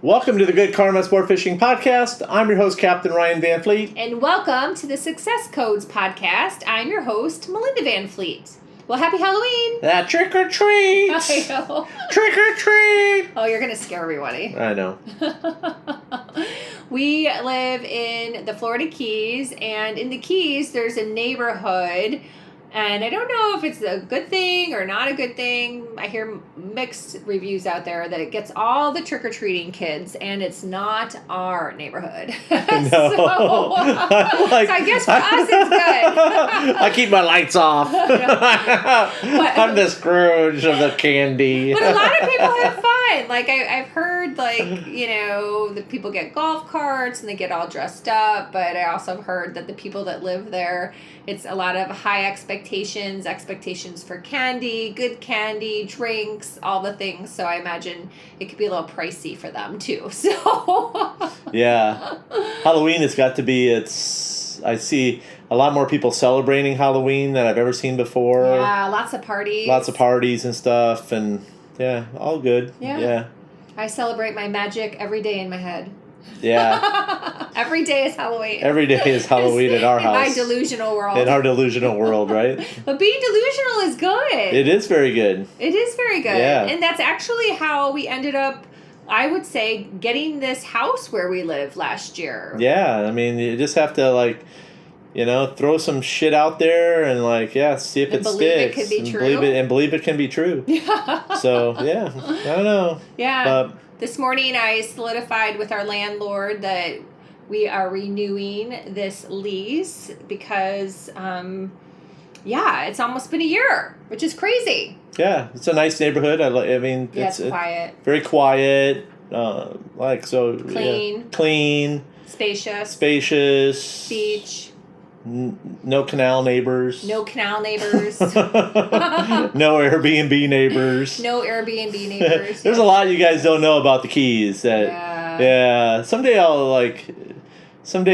Welcome to the Good Karma Sportfishing Podcast. I'm your host, Captain Ryan Van Fleet. And welcome to the Success Codes Podcast. I'm your host, Melinda Van Fleet. Well, happy Halloween! Trick or treat! I know. Trick or treat! Oh, you're going to scare everybody. I know. We live in the Florida Keys, and in the Keys, there's a neighborhood. And I don't know if it's a good thing or not a good thing. I hear mixed reviews out there that it gets all the trick-or-treating kids, and it's not our neighborhood. No. So I guess for us it's good. I keep my lights off. I'm the Scrooge of the candy. But a lot of people have fun. Like, I've heard, the people get golf carts and they get all dressed up. But I also have heard that the people that live there, it's a lot of high expectations for candy, good candy, drinks, all the things. So I imagine it could be a little pricey for them too. So yeah, Halloween has got to be. I see a lot more people celebrating Halloween than I've ever seen before. Yeah, lots of parties and stuff, and yeah, all good. Yeah. I celebrate my magic every day in my head. Yeah. Every day is Halloween. Every day is Halloween at our house. In my delusional world. In our delusional world, right? But being delusional is good. It is very good. It is very good. Yeah. And that's actually how we ended up, I would say, getting this house where we lived last year. Yeah. I mean, you just have to, throw some shit out there and, see if it sticks. Believe it could be true. Believe it can be true. Yeah. So, yeah. I don't know. Yeah. This morning I solidified with our landlord that we are renewing this lease because, it's almost been a year, which is crazy. Yeah, it's a nice neighborhood. It's quiet. Very quiet. Clean. Yeah. Clean. Spacious. Beach. No canal neighbors. No canal neighbors. No Airbnb neighbors. No Airbnb neighbors. There's a lot you guys don't know about the Keys. Someday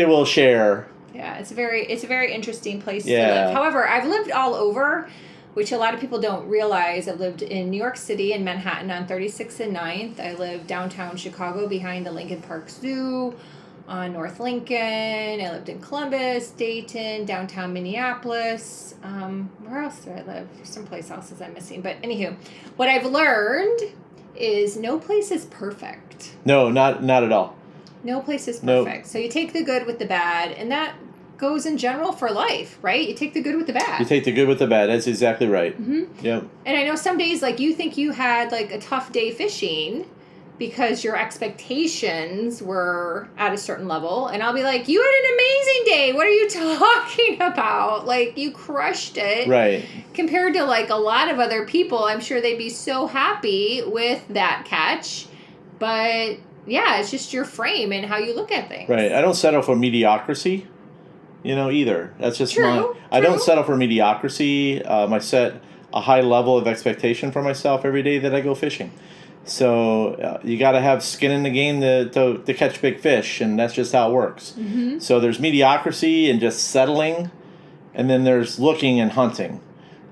we'll share. Yeah, it's a very interesting place to live. However, I've lived all over, which a lot of people don't realize. I've lived in New York City and Manhattan on 36th and 9th. I lived downtown Chicago behind the Lincoln Park Zoo. On North Lincoln. I lived in Columbus, Dayton, downtown Minneapolis. Where else do I live? There's someplace else I'm missing. But anywho, what I've learned is no place is perfect. No, not at all. No place is perfect. So you take the good with the bad, and that goes in general for life, right? You take the good with the bad. You take the good with the bad. That's exactly right. Mm-hmm. Yep. And I know some days, you think you had, a tough day fishing, because your expectations were at a certain level. And I'll be like, you had an amazing day. What are you talking about? You crushed it. Right. Compared to, a lot of other people, I'm sure they'd be so happy with that catch. But, yeah, it's just your frame and how you look at things. Right. I don't settle for mediocrity, either. That's just True. I don't settle for mediocrity. I set a high level of expectation for myself every day that I go fishing. So you got to have skin in the game to catch big fish, and that's just how it works. Mm-hmm. So there's mediocrity and just settling, and then there's looking and hunting.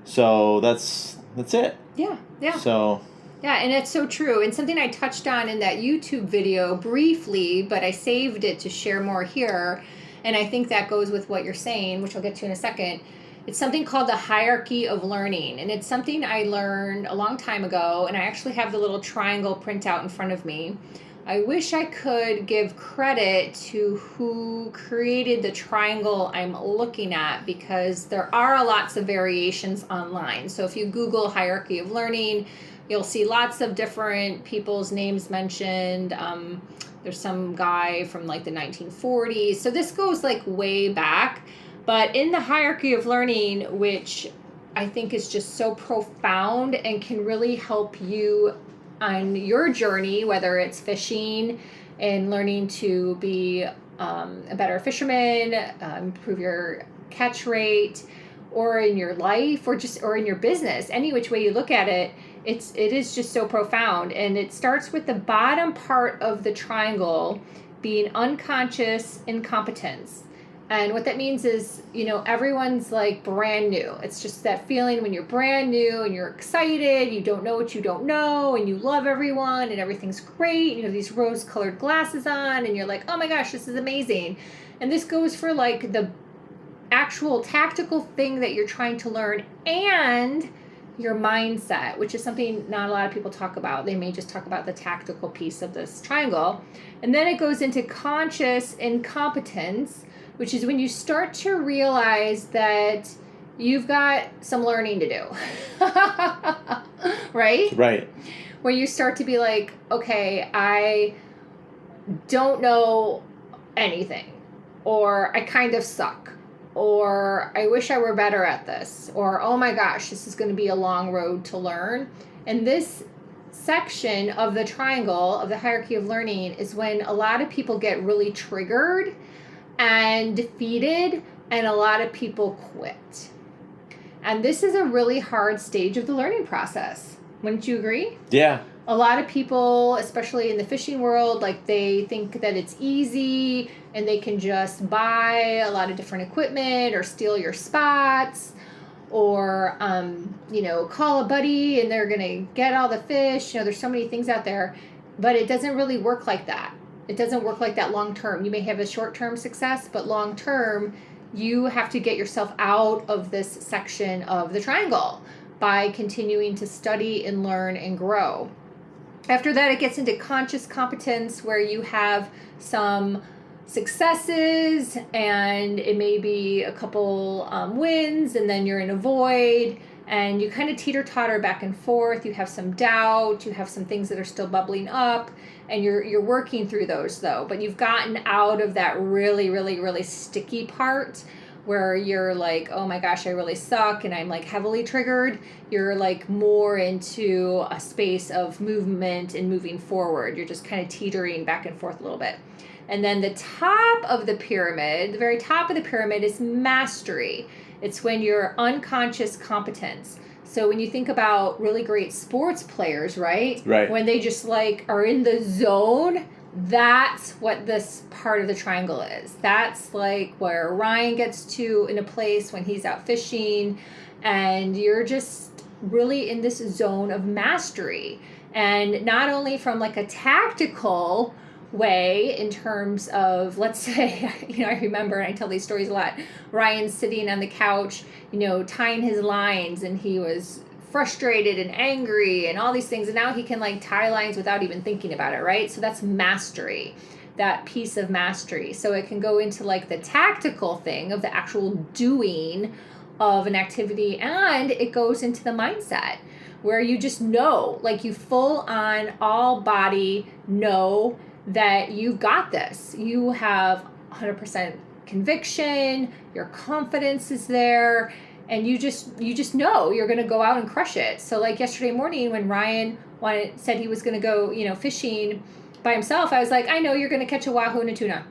So that's it. Yeah. So. Yeah, and it's so true. And something I touched on in that YouTube video briefly, but I saved it to share more here, and I think that goes with what you're saying, which I'll get to in a second. It's something called the hierarchy of learning, and it's something I learned a long time ago, and I actually have the little triangle printout in front of me. I wish I could give credit to who created the triangle I'm looking at, because there are lots of variations online. So if you Google hierarchy of learning, you'll see lots of different people's names mentioned. There's some guy from the 1940s. So this goes way back. But in the hierarchy of learning, which I think is just so profound and can really help you on your journey, whether it's fishing and learning to be a better fisherman, improve your catch rate, or in your life, or in your business, any which way you look at it, it is just so profound. And it starts with the bottom part of the triangle being unconscious incompetence. And what that means is, everyone's like brand new. It's just that feeling when you're brand new and you're excited, you don't know what you don't know, and you love everyone and everything's great. You have these rose-colored glasses on and you're like, oh my gosh, this is amazing. And this goes for like the actual tactical thing that you're trying to learn and your mindset, which is something not a lot of people talk about. They may just talk about the tactical piece of this triangle. And then it goes into conscious incompetence, which is when you start to realize that you've got some learning to do. Right? Right. Where you start to be like, okay, I don't know anything, or I kind of suck, or I wish I were better at this, or oh my gosh, this is going to be a long road to learn. And this section of the triangle of the hierarchy of learning is when a lot of people get really triggered and defeated, and a lot of people quit. And this is a really hard stage of the learning process. Wouldn't you agree? Yeah. A lot of people, especially in the fishing world, like they think that it's easy and they can just buy a lot of different equipment or steal your spots or, call a buddy and they're going to get all the fish. There's so many things out there, but it doesn't really work like that. It doesn't work like that long term. You may have a short-term success, but long term, you have to get yourself out of this section of the triangle by continuing to study and learn and grow. After that, it gets into conscious competence, where you have some successes and it may be a couple wins, and then you're in a void and you kind of teeter-totter back and forth. You have some doubt, you have some things that are still bubbling up, and you're working through those though. But you've gotten out of that really, really, really sticky part where you're like, oh my gosh, I really suck, and I'm like heavily triggered. You're like more into a space of movement and moving forward. You're just kind of teetering back and forth a little bit. And then the top of the pyramid, the very top of the pyramid, is mastery. It's when you're unconscious competence. So when you think about really great sports players, right? Right. When they just like are in the zone, that's what this part of the triangle is. That's like where Ryan gets to in a place when he's out fishing, and you're just really in this zone of mastery. And not only from like a tactical way in terms of, let's say, I remember, and I tell these stories a lot, Ryan's sitting on the couch, tying his lines, and he was frustrated and angry and all these things, and now he can like tie lines without even thinking about it, right? So that's mastery, that piece of mastery. So it can go into like the tactical thing of the actual doing of an activity, and it goes into the mindset where you just know, like you full on all body know that you've got this. You have 100% conviction, your confidence is there, and you just know you're going to go out and crush it. So like yesterday morning when Ryan said he was going to go, fishing by himself, I was like, I know you're going to catch a wahoo and a tuna.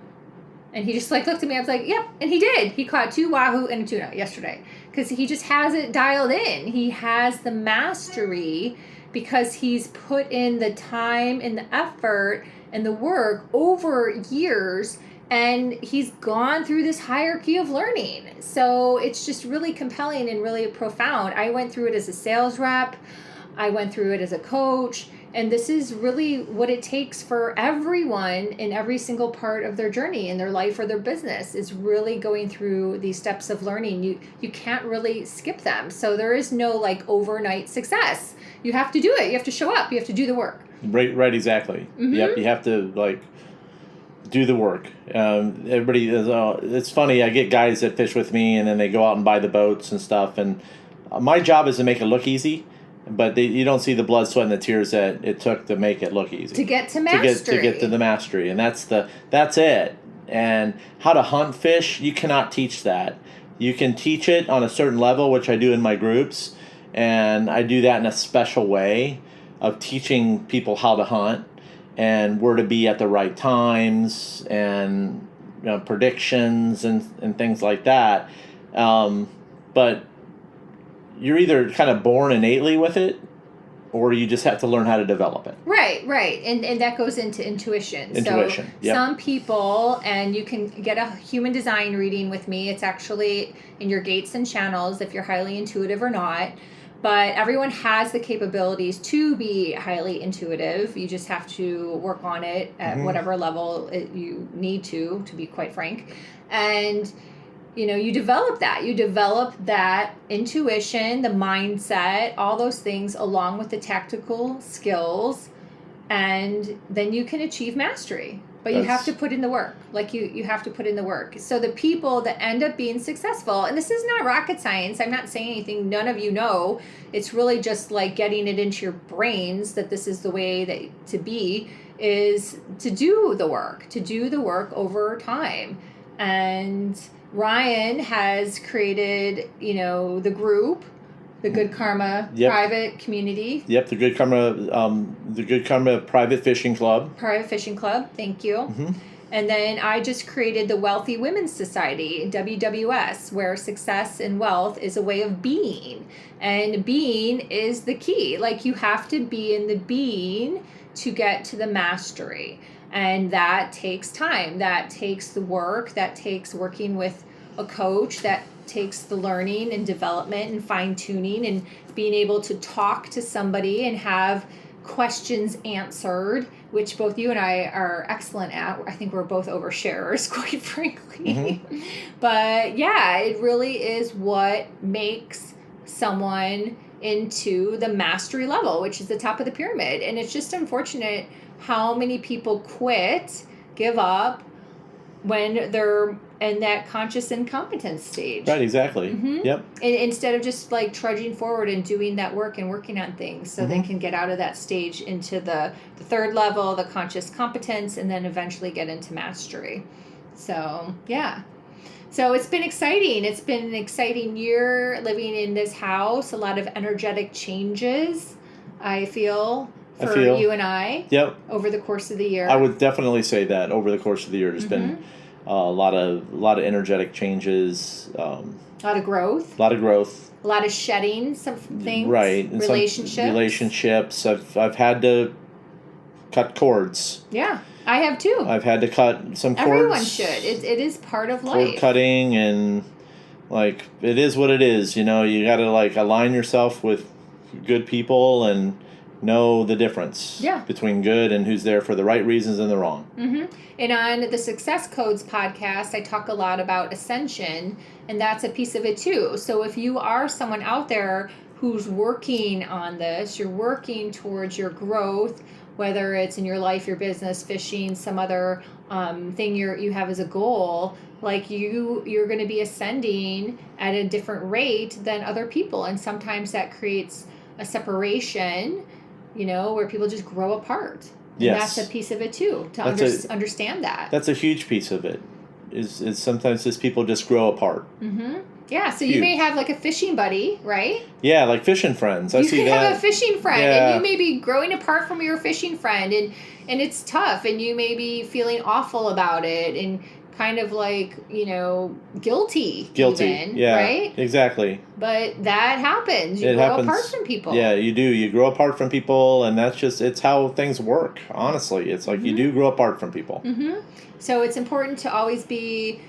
And he just like looked at me. I was like, yep. And he did. He caught 2 wahoo and a tuna yesterday because he just has it dialed in. He has the mastery because he's put in the time and the effort and the work over years, and he's gone through this hierarchy of learning. So it's just really compelling and really profound. I went through it as a sales rep. I went through it as a coach. And this is really what it takes for everyone in every single part of their journey in their life or their business, is really going through these steps of learning. You can't really skip them. So there is no like overnight success. You have to do it. You have to show up. You have to do the work. Right, exactly. Mm-hmm. Yep, you have to like do the work. Everybody is. It's funny. I get guys that fish with me, and then they go out and buy the boats and stuff. And my job is to make it look easy, but you don't see the blood, sweat, and the tears that it took to make it look easy. To get to mastery. To get to the mastery, and that's it. And how to hunt fish, you cannot teach that. You can teach it on a certain level, which I do in my groups, and I do that in a special way of teaching people how to hunt and where to be at the right times and predictions and things like that. But you're either kind of born innately with it, or you just have to learn how to develop it. Right. And that goes into intuition. Intuition, So yep. some people, and you can get a human design reading with me. It's actually in your gates and channels if you're highly intuitive or not. But everyone has the capabilities to be highly intuitive. You just have to work on it at whatever level you need to be quite frank. And you develop that. You develop that intuition, the mindset, all those things along with the tactical skills, and then you can achieve mastery. But you have to put in the work. Like you have to put in the work. So the people that end up being successful, and this is not rocket science. I'm not saying anything none of you know. It's really just like getting it into your brains that this is the way that to be, is to do the work over time. And Ryan has created, the group, the Good Karma private community. Yep, the Good Karma Private Fishing Club. Private Fishing Club, thank you. And then I just created the Wealthy Women's Society, WWS, where success and wealth is a way of being. And being is the key. Like you have to be in the being to get to the mastery. And that takes time. That takes the work. That takes working with a coach. That takes the learning and development and fine-tuning and being able to talk to somebody and have questions answered, which both you and I are excellent at. I think we're both oversharers, quite frankly. But yeah, it really is what makes someone into the mastery level, which is the top of the pyramid. And it's just unfortunate how many people quit, give up when they're in that conscious incompetence stage. Right, exactly. Yep. And instead of just like trudging forward and doing that work and working on things so they can get out of that stage into the third level, the conscious competence, and then eventually get into mastery. So, yeah. So it's been exciting. It's been an exciting year living in this house. A lot of energetic changes, I feel, for you and I. Yep. Over the course of the year. I would definitely say that over the course of the year there's been a lot of energetic changes. A lot of growth. A lot of shedding some things. Right. Relationships. I've had to cut cords. Yeah, I have too. I've had to cut some cords. Everyone should. It is part of life. Cord cutting, and like it is what it is. You got to like align yourself with good people and know the difference between good and who's there for the right reasons and the wrong. And on the Success Codes podcast, I talk a lot about Ascension, and that's a piece of it too. So if you are someone out there who's working on this, you're working towards your growth, whether it's in your life, your business, fishing, some other thing you have as a goal, like you're going to be ascending at a different rate than other people. And sometimes that creates a separation, where people just grow apart. And that's a piece of it too, to understand that. That's a huge piece of it, is sometimes just people just grow apart. Yeah, so you may have like a fishing buddy, right? Yeah, like fishing friends. I see that. You could have a fishing friend, and you may be growing apart from your fishing friend, and it's tough, and you may be feeling awful about it, and kind of like, guilty even, yeah, right? Exactly. But that happens. You grow apart from people. Yeah, you do. You grow apart from people, and it's how things work, honestly. It's like you do grow apart from people. So it's important to always be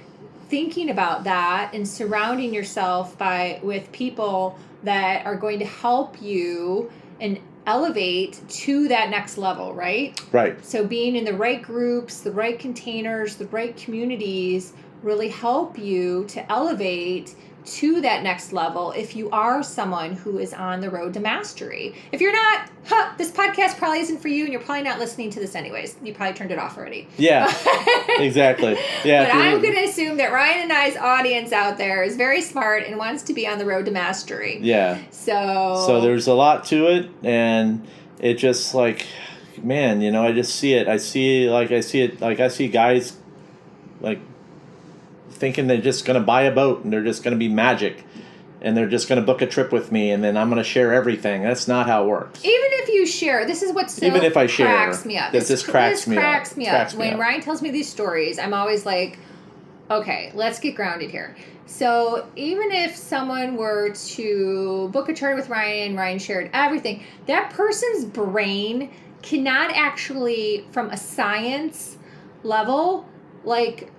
thinking about that and surrounding yourself with people that are going to help you and elevate to that next level, right? Right. So being in the right groups, the right containers, the right communities really help you to elevate to that next level if you are someone who is on the road to mastery. If you're not, this podcast probably isn't for you, and you're probably not listening to this anyways. You probably turned it off already. Yeah, exactly. Yeah. But I'm going to assume that Ryan and I's audience out there is very smart and wants to be on the road to mastery. Yeah. So there's a lot to it, and it just like, man, I just see it. I see guys like thinking they're just going to buy a boat and they're just going to be magic and they're just going to book a trip with me and then I'm going to share everything. That's not how it works. Even if you share, this is what cracks me up. This cracks me up. When Ryan tells me these stories, I'm always like, Okay, let's get grounded here. So even if someone were to book a charter with Ryan shared everything, that person's brain cannot actually, from a science level, like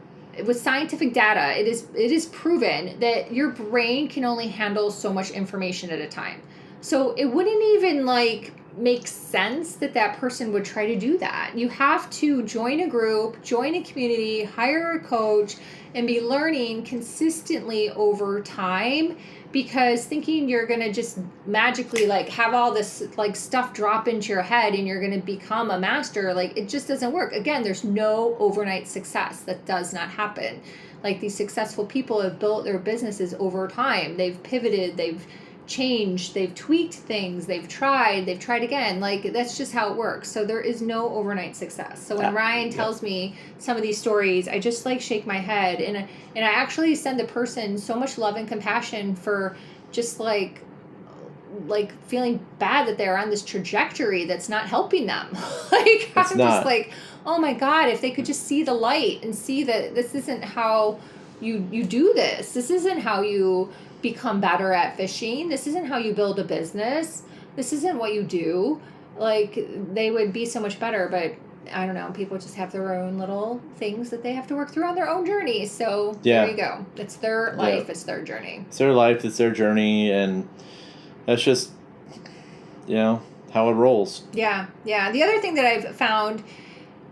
with scientific data, it is proven that your brain can only handle so much information at a time. So it wouldn't even like make sense that that person would try to do that. You have to join a group, join a community, hire a coach, and be learning consistently over time, because thinking you're going to just magically like have all this like stuff drop into your head and you're going to become a master, like it just doesn't work. Again, there's no overnight success. That does not happen. Like these successful people have built their businesses over time. They've pivoted, they've changed, they've tweaked things, they've tried again. Like that's just how it works. So there is no overnight success. So when Ryan tells me some of these stories, I just like shake my head, and I actually send the person so much love and compassion for just like feeling bad that they're on this trajectory that's not helping them. Like I'm just like, oh my God, if they could just see the light and see that this isn't how you do this. This isn't how you become better at fishing. This isn't how you build a business. This isn't what you do. Like they would be so much better, but I don't know. People just have their own little things that they have to work through on their own journey. So there you go. It's their life. It's their journey. It's their life. It's their journey. And that's just, how it rolls. Yeah. Yeah. The other thing that I've found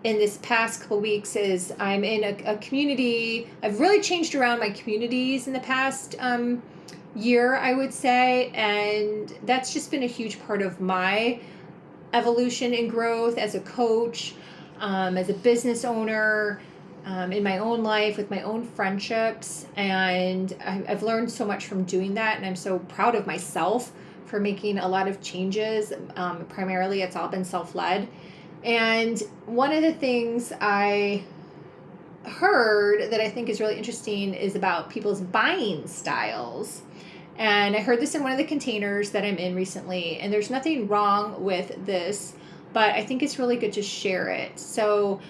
in this past couple weeks is I'm in a community. I've really changed around my communities in the past year, I would say, and that's just been a huge part of my evolution and growth as a coach, as a business owner, in my own life, with my own friendships, and I've learned so much from doing that, and I'm so proud of myself for making a lot of changes. Primarily, it's all been self-led. And one of the things I heard that I think is really interesting is about people's buying styles. And I heard this in one of the containers that I'm in recently, and there's nothing wrong with this, but I think it's really good to share it. So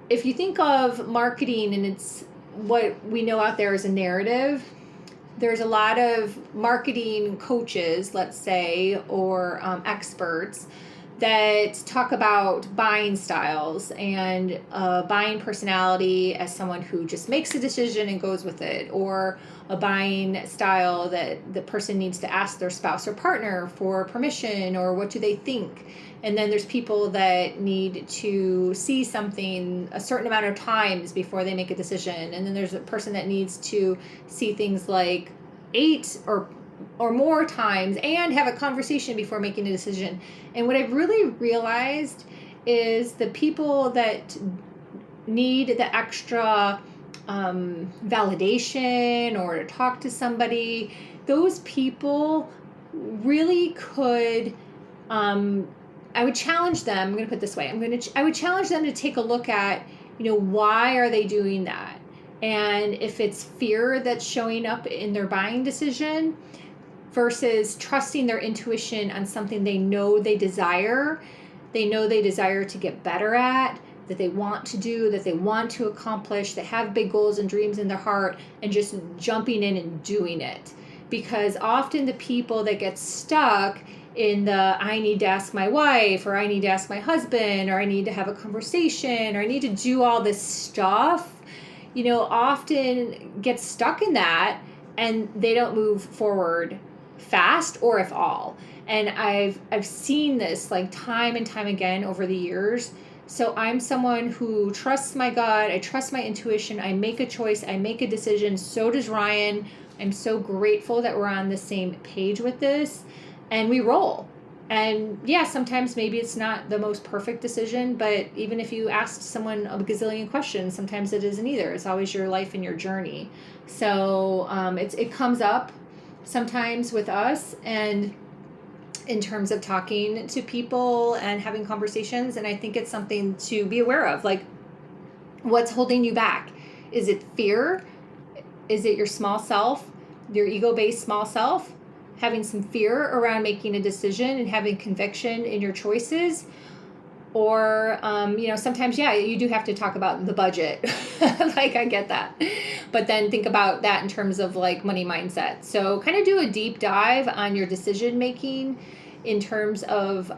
if you think of marketing and it's what we know out there as a narrative, there's a lot of marketing coaches, let's say, or experts that talk about buying styles and buying personality as someone who just makes a decision and goes with it, or a buying style that the person needs to ask their spouse or partner for permission, or what do they think. And then there's people that need to see something a certain amount of times before they make a decision. And then there's a person that needs to see things like 8 or more times and have a conversation before making a decision. And what I've really realized is the people that need the extra validation or to talk to somebody, those people really could, I would challenge them. I'm going to put it this way. I would challenge them to take a look at, why are they doing that? And if it's fear that's showing up in their buying decision, versus trusting their intuition on something they know they desire to get better at, that they want to do, that they want to accomplish, that have big goals and dreams in their heart, and just jumping in and doing it. Because often the people that get stuck in the I need to ask my wife, or I need to ask my husband, or I need to have a conversation, or I need to do all this stuff, often get stuck in that and they don't move forward fast, or if all. And I've seen this like time and time again over the years. So I'm someone who trusts my gut, I trust my intuition, I make a choice, I make a decision. So does Ryan. I'm so grateful that we're on the same page with this, and we roll. And yeah, sometimes maybe it's not the most perfect decision, but even if you asked someone a gazillion questions, sometimes it isn't either. It's always your life and your journey. So it comes up sometimes with us, and in terms of talking to people and having conversations, and I think it's something to be aware of. Like, what's holding you back? Is it fear? Is it your small self, your ego-based small self, having some fear around making a decision and having conviction in your choices? Or, sometimes, you do have to talk about the budget. Like, I get that. But then think about that in terms of, like, money mindset. So kind of do a deep dive on your decision making in terms of,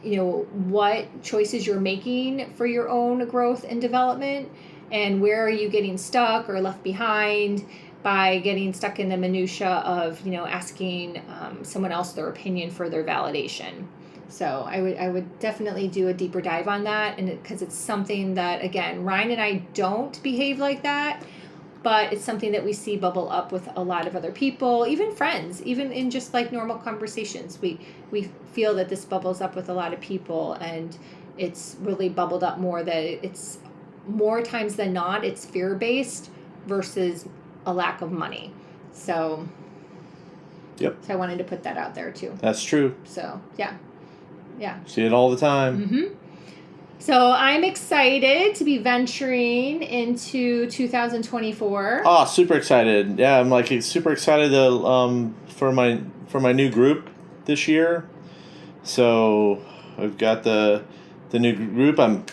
what choices you're making for your own growth and development, and where are you getting stuck or left behind by getting stuck in the minutia of, asking someone else their opinion for their validation. So I would definitely do a deeper dive on that, and because it's something that, again, Ryan and I don't behave like that, but it's something that we see bubble up with a lot of other people, even friends, even in just like normal conversations. We feel that this bubbles up with a lot of people, and it's really bubbled up more that it's more times than not, it's fear-based versus a lack of money. So, Yep. So I wanted to put that out there too. That's true. So, yeah. See it all the time. Mm-hmm. So I'm excited to be venturing into 2024. Oh, super excited. Yeah, I'm like super excited to for my new group this year. So I've got the new group. I'm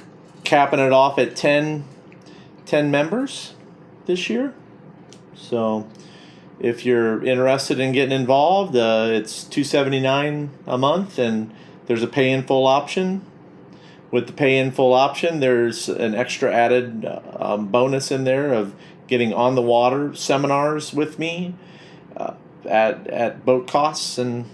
capping it off at 10 members this year. So if you're interested in getting involved, it's $279 a month, and there's a pay in full option. With the pay in full option, there's an extra added bonus in there of getting on the water seminars with me at boat costs, and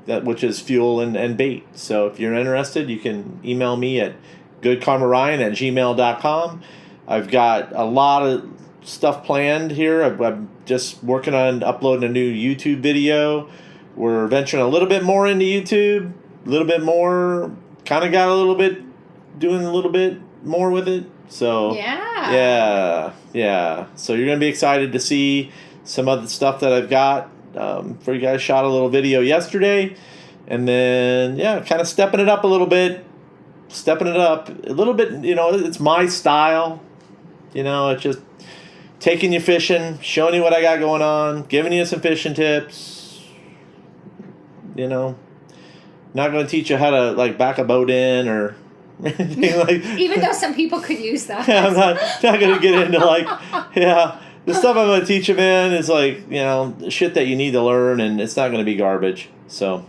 that, which is fuel and bait. So if you're interested, you can email me at goodkarmaryan@gmail.com. I've got a lot of stuff planned here. I'm just working on uploading a new YouTube video. We're venturing a little bit more into YouTube, a little bit more, kind of got doing a little bit more with it. So yeah. So you're going to be excited to see some of the stuff that I've got for you guys. Shot a little video yesterday, and then, kind of stepping it up a little bit. It's my style. It's just taking you fishing, showing you what I got going on, giving you some fishing tips. Not going to teach you how to like back a boat in or anything like. Even though some people could use that. Yeah, I'm not going to get into the stuff I'm going to teach them in is like shit that you need to learn, and it's not going to be garbage. So,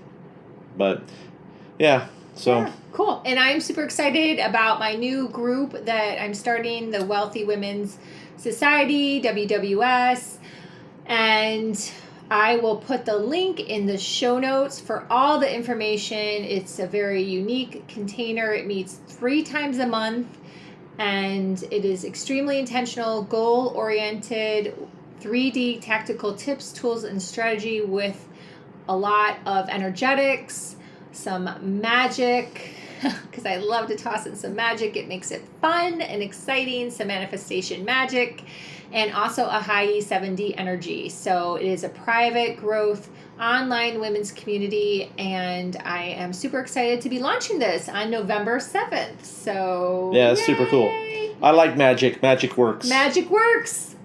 but cool. And I'm super excited about my new group that I'm starting, the Wealthy Women's Society, WWS, and I will put the link in the show notes for all the information. It's a very unique container. It meets 3 times a month, and it is extremely intentional, goal-oriented, 3D tactical tips, tools, and strategy with a lot of energetics, some magic, because I love to toss in some magic. It makes it fun and exciting, some manifestation magic, and also Ahai 7D energy. So it is a private growth online women's community, and I am super excited to be launching this on November 7th. So yeah, it's super cool. I like magic. Magic works. Magic works.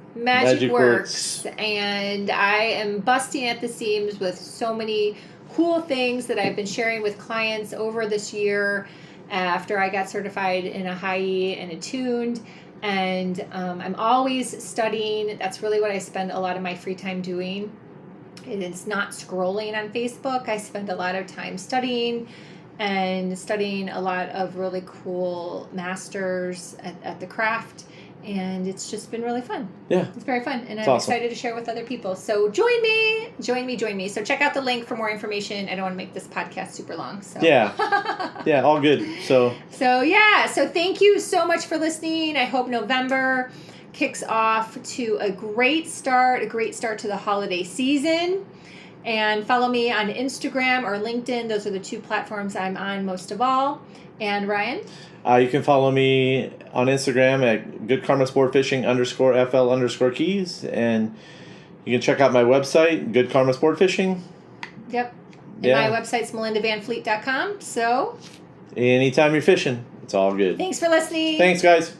And I am busting at the seams with so many cool things that I've been sharing with clients over this year after I got certified in Ahai and attuned. And I'm always studying. That's really what I spend a lot of my free time doing. It's not scrolling on Facebook. I spend a lot of time studying a lot of really cool masters at the craft. And it's just been really fun. Yeah. It's very fun. And I'm awesome. excited to share with other people. So join me. So check out the link for more information. I don't want to make this podcast super long. So yeah, all good. So thank you so much for listening. I hope November kicks off to a great start to the holiday season. And follow me on Instagram or LinkedIn. Those are the 2 platforms I'm on most of all. And Ryan? You can follow me on Instagram at goodkarmasportfishing_FL_keys. And you can check out my website, Good Karma Sport Fishing. Yep. And my website's melindavanfleet.com. So anytime you're fishing, it's all good. Thanks for listening. Thanks, guys.